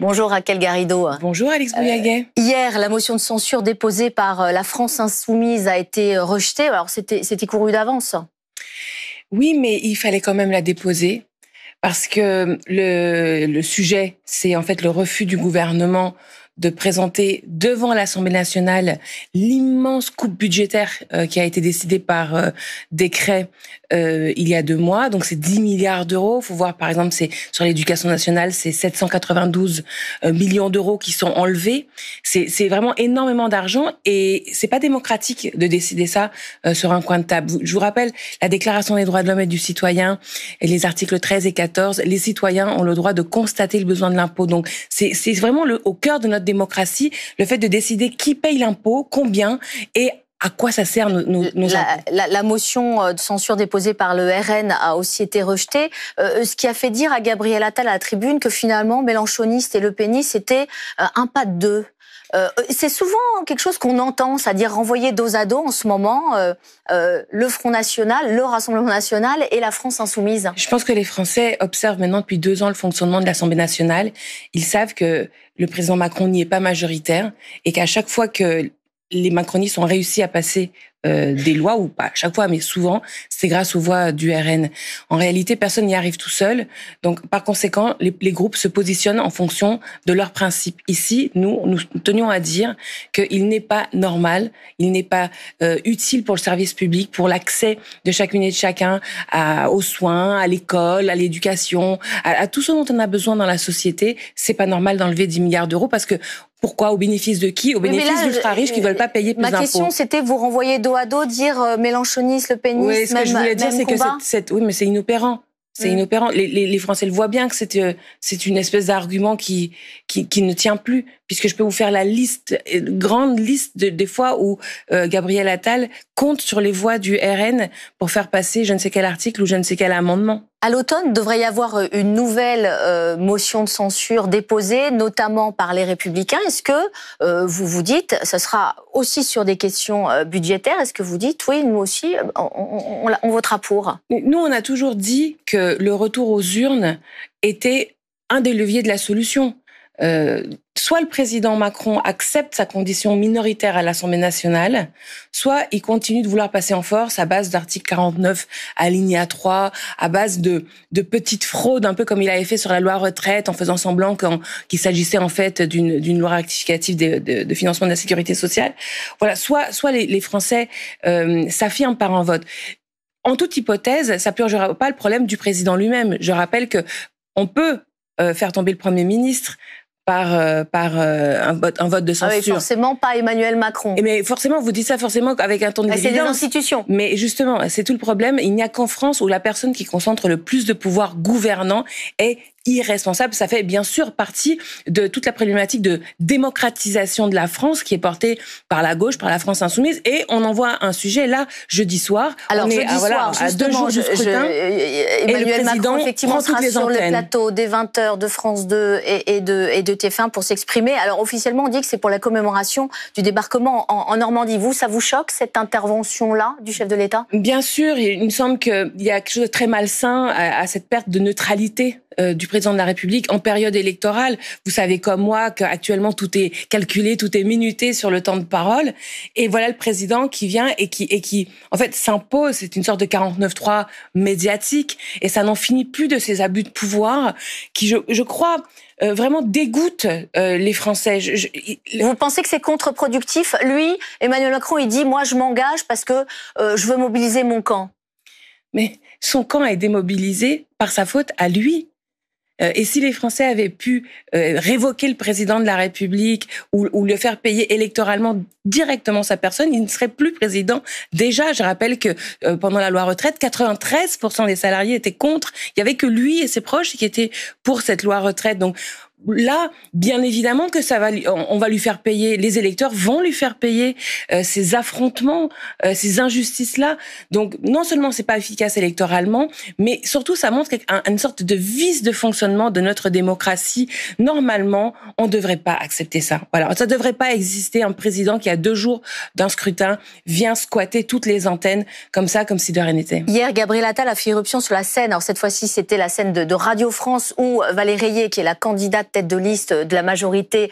Bonjour Raquel Garrido. Bonjour Alix Bouillaguet. Hier, la motion de censure déposée par la France Insoumise a été rejetée. Alors c'était couru d'avance. Oui, mais il fallait quand même la déposer parce que le sujet, c'est en fait le refus du gouvernement de présenter devant l'Assemblée nationale l'immense coupe budgétaire qui a été décidée par décret il y a 2 mois. Donc c'est 10 milliards d'euros. Il faut voir par exemple, c'est sur l'éducation nationale, c'est 792 millions d'euros qui sont enlevés. C'est vraiment énormément d'argent et c'est pas démocratique de décider ça sur un coin de table. Je vous rappelle la Déclaration des droits de l'homme et du citoyen et les articles 13 et 14. Les citoyens ont le droit de constater le besoin de l'impôt. Donc c'est vraiment au cœur de notre démocratie, le fait de décider qui paye l'impôt, combien et à quoi ça sert nos impôts. La motion de censure déposée par le RN a aussi été rejetée, ce qui a fait dire à Gabriel Attal à la tribune que finalement mélenchonistes et lepénistes c'était un pas de deux. C'est souvent quelque chose qu'on entend, c'est-à-dire renvoyer dos à dos en ce moment le Front National, le Rassemblement National et la France Insoumise. Je pense que les Français observent maintenant depuis 2 ans le fonctionnement de l'Assemblée nationale. Ils savent que le président Macron n'y est pas majoritaire et qu'à chaque fois que les macronistes ont réussi à passer des lois, ou pas chaque fois, mais souvent, c'est grâce aux voix du RN. En réalité, personne n'y arrive tout seul. Donc, par conséquent, les groupes se positionnent en fonction de leurs principes. Ici, nous tenions à dire qu'il n'est pas normal, il n'est pas utile pour le service public, pour l'accès de chacune et de chacun aux soins, à l'école, à l'éducation, à tout ce dont on a besoin dans la société. C'est pas normal d'enlever 10 milliards d'euros parce que pourquoi? Au bénéfice de qui? Au bénéfice d'ultra-riches qui veulent pas payer plus d'impôts. Ma question, c'était vous renvoyer dos à dos, dire mélenchonistes, lepénistes, oui, ce que je voulais dire, c'est que oui, mais c'est inopérant. C'est inopérant. Les Français le voient bien que c'est une espèce d'argument qui ne tient plus, puisque je peux vous faire la liste, grande liste des fois où Gabriel Attal compte sur les voix du RN pour faire passer je ne sais quel article ou je ne sais quel amendement. À l'automne, devrait y avoir une nouvelle motion de censure déposée, notamment par les Républicains. Est-ce que vous vous dites, ce sera aussi sur des questions budgétaires, est-ce que vous dites, oui, nous aussi, on votera pour? Nous, on a toujours dit que le retour aux urnes était un des leviers de la solution. Soit le président Macron accepte sa condition minoritaire à l'Assemblée nationale, soit il continue de vouloir passer en force à base d'article 49 alinéa 3, à base de petites fraudes, un peu comme il avait fait sur la loi retraite, en faisant semblant qu'il s'agissait en fait d'une loi rectificative de financement de la sécurité sociale. Voilà, soit les Français s'affirment par un vote. En toute hypothèse, ça purgera pas le problème du président lui-même. Je rappelle que on peut faire tomber le Premier ministre par un vote de censure. Ah oui, forcément pas Emmanuel Macron. Mais forcément, vous dites ça forcément avec un ton de C'est des institutions. Mais justement, c'est tout le problème. Il n'y a qu'en France où la personne qui concentre le plus de pouvoir gouvernant est irresponsable. Ça fait bien sûr partie de toute la problématique de démocratisation de la France qui est portée par la gauche, par la France Insoumise. Et on envoie un sujet là, jeudi soir. Alors, on jeudi soir, à 2 jours du scrutin. Emmanuel Macron, effectivement, sera sur le plateau des 20h de France 2 et de TF1 pour s'exprimer. Alors, officiellement, on dit que c'est pour la commémoration du débarquement en Normandie. Vous, ça vous choque, cette intervention-là du chef de l'État? Bien sûr, il me semble qu'il y a quelque chose de très malsain à cette perte de neutralité du président de la République en période électorale. Vous savez comme moi qu'actuellement tout est calculé, tout est minuté sur le temps de parole. Et voilà le président qui vient et qui en fait s'impose. C'est une sorte de 49-3 médiatique et ça n'en finit plus de ces abus de pouvoir qui, je crois, vraiment dégoûtent les Français. Vous pensez que c'est contre-productif? Lui, Emmanuel Macron, il dit « Moi, je m'engage parce que je veux mobiliser mon camp ». Mais son camp est démobilisé par sa faute à lui. Et si les Français avaient pu révoquer le président de la République ou le faire payer électoralement directement sa personne, il ne serait plus président. Déjà, je rappelle que pendant la loi retraite, 93% des salariés étaient contre. Il y avait que lui et ses proches qui étaient pour cette loi retraite. Donc là, bien évidemment que on va lui faire payer, les électeurs vont lui faire payer ces affrontements, ces injustices-là. Donc non seulement c'est pas efficace électoralement, mais surtout ça montre une sorte de vice de fonctionnement de notre démocratie. Normalement, on devrait pas accepter ça. Voilà, ça devrait pas exister un président qui à 2 jours d'un scrutin vient squatter toutes les antennes comme ça, comme si de rien n'était. Hier, Gabriel Attal a fait irruption sur la scène. Alors cette fois-ci, c'était la scène de Radio France où Valérie Rayet, qui est la candidate tête de liste de la majorité,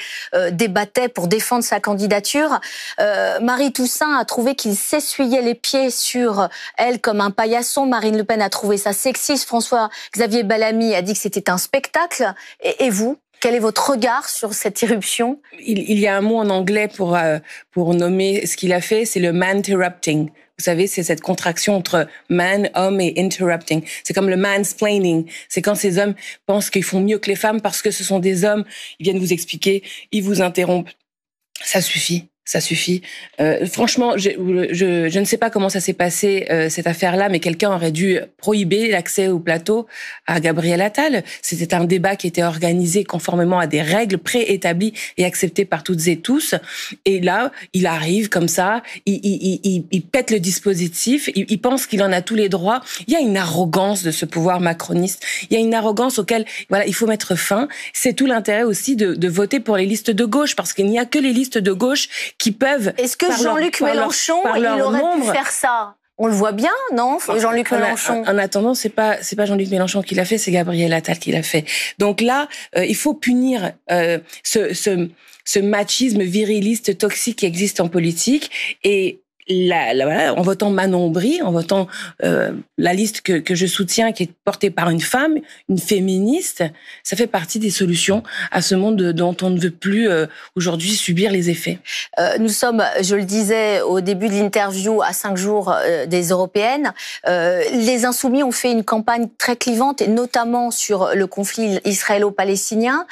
débattait pour défendre sa candidature. Marie Toussaint a trouvé qu'il s'essuyait les pieds sur elle comme un paillasson. Marine Le Pen a trouvé ça sexiste. François-Xavier Bellamy a dit que c'était un spectacle. Et vous ? Quel est votre regard sur cette irruption ? Il y a un mot en anglais pour nommer ce qu'il a fait, c'est le man-terrupting. Vous savez, c'est cette contraction entre man, homme et interrupting. C'est comme le mansplaining. C'est quand ces hommes pensent qu'ils font mieux que les femmes parce que ce sont des hommes. Ils viennent vous expliquer, ils vous interrompent. Ça suffit. Ça suffit. Franchement, je ne sais pas comment ça s'est passé, cette affaire-là, mais quelqu'un aurait dû prohiber l'accès au plateau à Gabriel Attal. C'était un débat qui était organisé conformément à des règles préétablies et acceptées par toutes et tous. Et là, il arrive comme ça, il pète le dispositif, il pense qu'il en a tous les droits. Il y a une arrogance de ce pouvoir macroniste. Il y a une arrogance auquel, voilà, il faut mettre fin. C'est tout l'intérêt aussi de voter pour les listes de gauche, parce qu'il n'y a que les listes de gauche qui peuvent... Est-ce que Jean-Luc Mélenchon, il aurait pu faire ça ? On le voit bien, non, Jean-Luc Mélenchon? En attendant, c'est pas Jean-Luc Mélenchon qui l'a fait, c'est Gabriel Attal qui l'a fait. Donc là, il faut punir ce machisme viriliste toxique qui existe en politique, et voilà, en votant Manon Bry, en votant la liste que je soutiens, qui est portée par une femme, une féministe, ça fait partie des solutions à ce monde dont on ne veut plus aujourd'hui subir les effets. Nous sommes, je le disais au début de l'interview, à 5 jours des européennes. Les Insoumis ont fait une campagne très clivante, et notamment sur le conflit israélo-palestinien.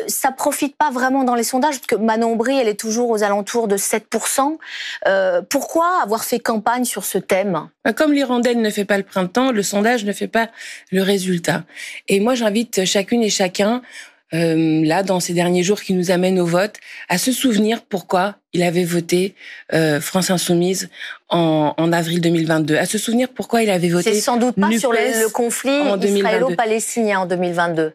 Ça profite pas vraiment dans les sondages, parce que Manon Bry, elle est toujours aux alentours de 7%. Pourquoi avoir fait campagne sur ce thème ? Comme l'hirondelle ne fait pas le printemps, le sondage ne fait pas le résultat. Et moi, j'invite chacune et chacun, là, dans ces derniers jours qui nous amènent au vote, à se souvenir pourquoi il avait voté France Insoumise en avril 2022. À se souvenir pourquoi il avait voté. C'est sans doute pas sur le conflit israélo-palestinien en 2022.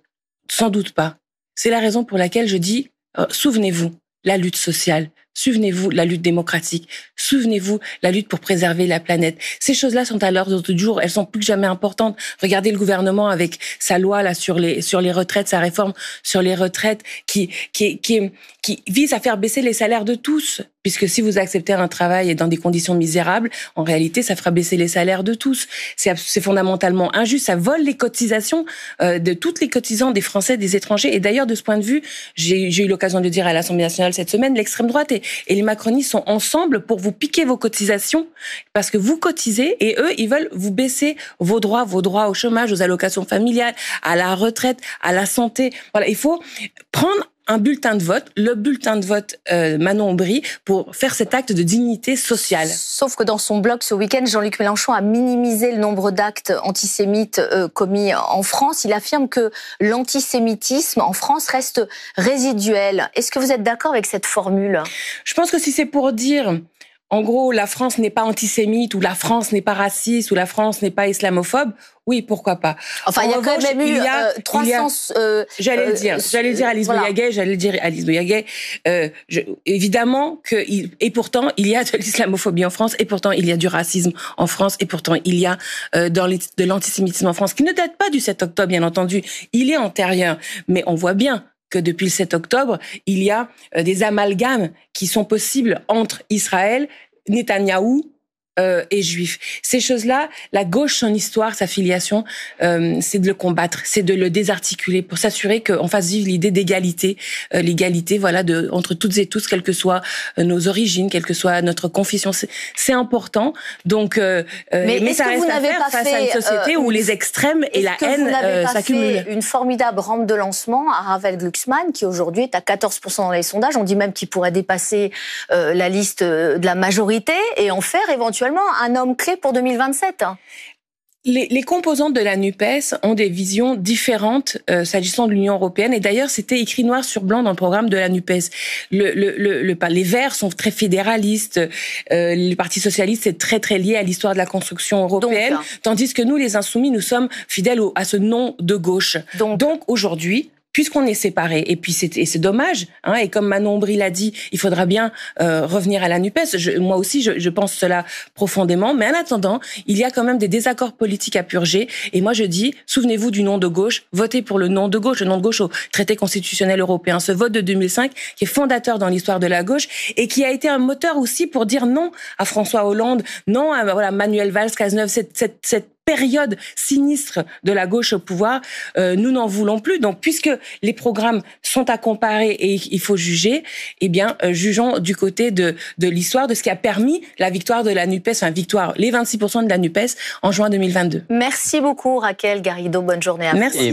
Sans doute pas. C'est la raison pour laquelle je dis, souvenez-vous, la lutte sociale. Souvenez-vous la lutte démocratique. Souvenez-vous la lutte pour préserver la planète. Ces choses-là sont à l'ordre du jour. Elles sont plus que jamais importantes. Regardez le gouvernement avec sa loi là sur les retraites, sa réforme sur les retraites qui vise à faire baisser les salaires de tous. Puisque si vous acceptez un travail dans des conditions misérables, en réalité, ça fera baisser les salaires de tous. C'est fondamentalement injuste. Ça vole les cotisations de toutes les cotisants des Français, des étrangers. Et d'ailleurs, de ce point de vue, j'ai eu l'occasion de dire à l'Assemblée nationale cette semaine, l'extrême droite et les macronistes sont ensemble pour vous piquer vos cotisations, parce que vous cotisez et eux, ils veulent vous baisser vos droits au chômage, aux allocations familiales, à la retraite, à la santé. Voilà, il faut prendre un bulletin de vote, le bulletin de vote Manon Bry, pour faire cet acte de dignité sociale. Sauf que dans son blog ce week-end, Jean-Luc Mélenchon a minimisé le nombre d'actes antisémites commis en France. Il affirme que l'antisémitisme en France reste résiduel. Est-ce que vous êtes d'accord avec cette formule ? Je pense que si c'est pour dire... En gros, la France n'est pas antisémite, ou la France n'est pas raciste, ou la France n'est pas islamophobe, oui, pourquoi pas. Enfin, il y a quand même eu 300... J'allais dire Alice Boyaguet. Évidemment que... Et pourtant, il y a de l'islamophobie en France, et pourtant, il y a du racisme en France, et pourtant, il y a de l'antisémitisme en France, qui ne date pas du 7 octobre, bien entendu. Il est antérieur. Mais on voit bien que depuis le 7 octobre, il y a des amalgames qui sont possibles entre Israël, Netanyahou et juifs. Ces choses-là, la gauche, son histoire, sa filiation, c'est de le combattre, c'est de le désarticuler pour s'assurer qu'on fasse vivre l'idée d'égalité, l'égalité, voilà, entre toutes et tous, quelles que soient nos origines, quelle que soit notre confession. C'est important. Donc, mais ça reste à faire face à une société où les extrêmes et la haine s'accumulent. Une formidable rampe de lancement à Raphaël Glucksmann, qui aujourd'hui est à 14% dans les sondages. On dit même qu'il pourrait dépasser la liste de la majorité et en faire éventuellement un homme clé pour 2027. Les composantes de la NUPES ont des visions différentes s'agissant de l'Union européenne. Et d'ailleurs, c'était écrit noir sur blanc dans le programme de la NUPES. Les Verts sont très fédéralistes. Le Parti socialiste est très, très lié à l'histoire de la construction européenne. Tandis que nous, les Insoumis, nous sommes fidèles à ce nom de gauche. Donc aujourd'hui, puisqu'on est séparés, et puis c'est dommage, hein, et comme Manon Aubry l'a dit, il faudra bien revenir à la NUPES. Moi aussi, je pense cela profondément, mais en attendant, il y a quand même des désaccords politiques à purger, et moi je dis, souvenez-vous du nom de gauche, votez pour le nom de gauche au traité constitutionnel européen, ce vote de 2005 qui est fondateur dans l'histoire de la gauche, et qui a été un moteur aussi pour dire non à François Hollande, non à Manuel Valls, Cazeneuve, cette période sinistre de la gauche au pouvoir, nous n'en voulons plus. Donc, puisque les programmes sont à comparer et il faut juger, eh bien, jugeons du côté de l'histoire, de ce qui a permis la victoire de la NUPES, les 26% de la NUPES en juin 2022. Merci beaucoup, Raquel Garrido. Bonne journée à vous. Merci.